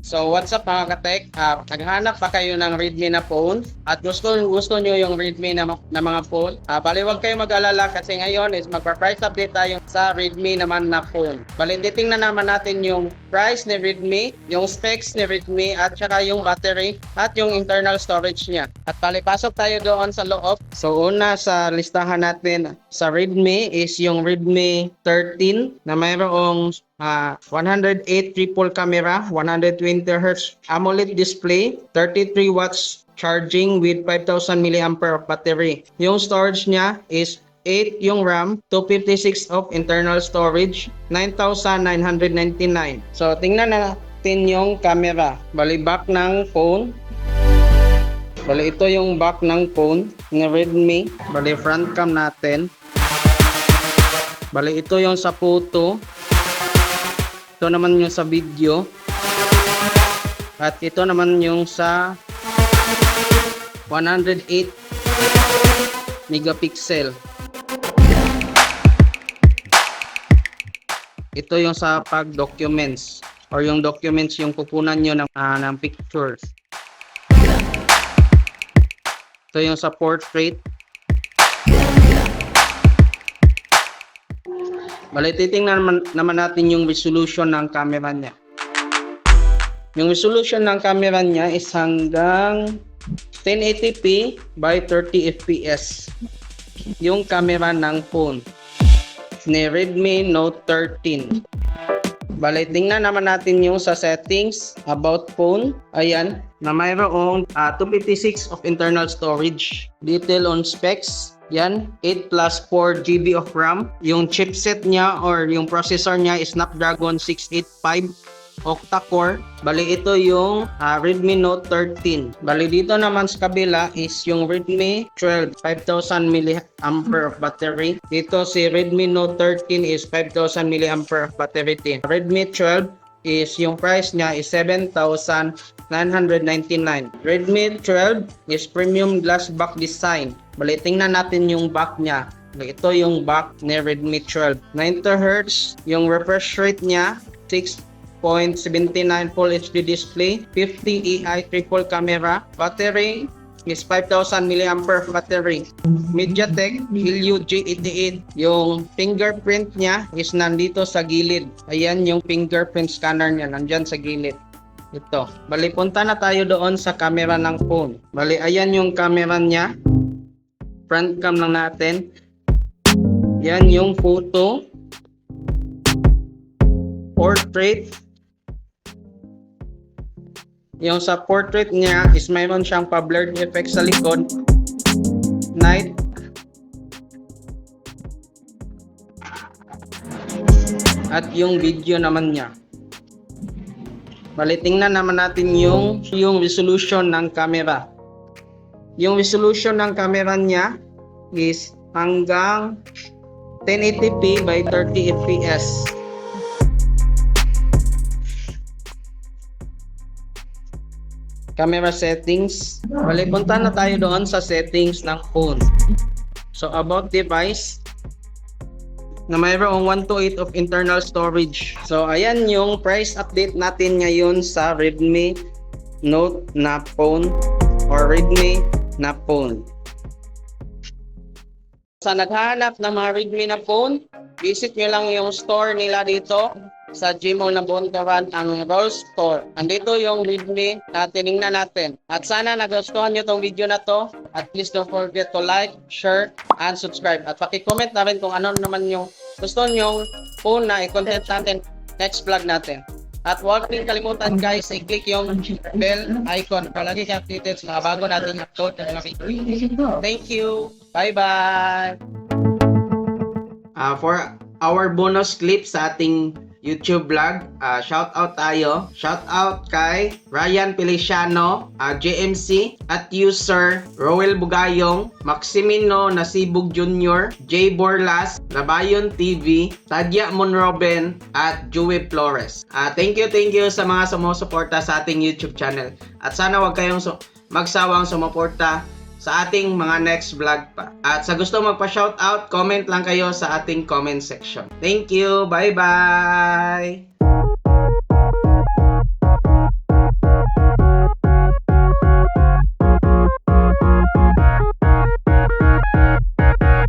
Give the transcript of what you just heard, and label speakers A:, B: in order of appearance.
A: So what's up mga ka-tech? Naghanap pa kayo ng Redmi na phone at gusto nyo yung Redmi na mga phone? Bali wag kayo mag-alala kasi ngayon is magpa-price update tayo sa Redmi naman na phone. Bali titingnan naman natin yung price ni Redmi, yung specs ni Redmi at saka yung battery at yung internal storage niya. At bali pasok tayo doon sa loob. So una sa listahan natin sa Redmi is yung Redmi 13 na mayroong 108 triple camera, 120 Hz AMOLED display, 33 watts charging with 5000 mAh battery. Yung storage niya is 8 yung RAM, 256 of internal storage, 9,999. So tingnan natin yung camera. Bali back ng phone. Bali ito yung back ng phone ng Redmi. Bali front cam natin. Bali ito yung sa photo. Ito naman yung sa video. At ito naman yung sa 108 megapixel. Ito yung sa pag-documents or yung documents yung kukunan nyo ng pictures. Ito yung sa portrait. Bali, titingnan naman natin yung resolution ng camera niya. Yung resolution ng camera niya is hanggang 1080p by 30 fps. Yung camera ng phone ni Redmi Note 13. Bali, tingnan naman natin yung sa settings about phone. Ayan, na mayroong 256 of internal storage. Detail on specs. Yan, 8 plus 4 GB of RAM. Yung chipset niya or yung processor niya is Snapdragon 685 octa-core. Bali ito yung Redmi Note 13. Bali dito naman sa kabila is yung Redmi 12, 5000 mAh battery. Dito si Redmi Note 13 is 5000 mAh battery din. Redmi 12 is yung price niya is 7,999. Redmi 12 is premium glass back design. Bali, tingnan natin yung back niya. Ito yung back ni Redmi 12. 90 Hz, yung refresh rate niya, 6.79 Full HD display, 50 AI triple camera, battery is 5000 mAh battery. MediaTek Helio G88. Yung fingerprint niya is nandito sa gilid. Ayan yung fingerprint scanner niya, nandyan sa gilid. Ito. Bali, punta na tayo doon sa camera ng phone. Bali, ayan yung camera niya. Front cam lang natin. Yan yung photo. Portrait. Yung sa portrait niya is mayroon siyang pa-blurred effect sa likod. Night. At yung video naman niya. Bali, tingnan naman natin yung resolution ng camera. Yung resolution ng camera niya is hanggang 1080p by 30 fps. Camera settings. Bali, punta na tayo doon sa settings ng phone. So, about device na mayroong 128 of internal storage. So, ayan yung price update natin ngayon sa Redmi Note na phone or Redmi na phone. Sa naghahanap ng mga Redmi na phone, visit nyo lang yung store nila dito sa Gmall na Bontaran, ang Rolls Store. Andito yung Redmi na tinignan natin. At sana nagustuhan nyo tong video na to. At please don't forget to like, share, and subscribe. At paki-comment na rin kung ano naman yung gusto nyo phone na i-content natin next vlog natin. At huwag rin kalimutan guys, i-click yung bell icon para lagi kayo updated sa mga bago natin upload ng mga video. Thank you! Bye-bye! For our bonus clip sa ating YouTube vlog, shout out tayo. Shout out kay Ryan Feliciano, JMC, at user Roel Bugayong, Maximino Nasibug Jr., J. Borlas, Labayon TV, Tadia Monroben, at Joey Flores. Thank you sa mga sumusuporta sa ating YouTube channel. At sana wag kayong magsawang sumuporta sa ating mga next vlog pa. At sa gusto magpa-shoutout, comment lang kayo sa ating comment section. Thank you! Bye-bye!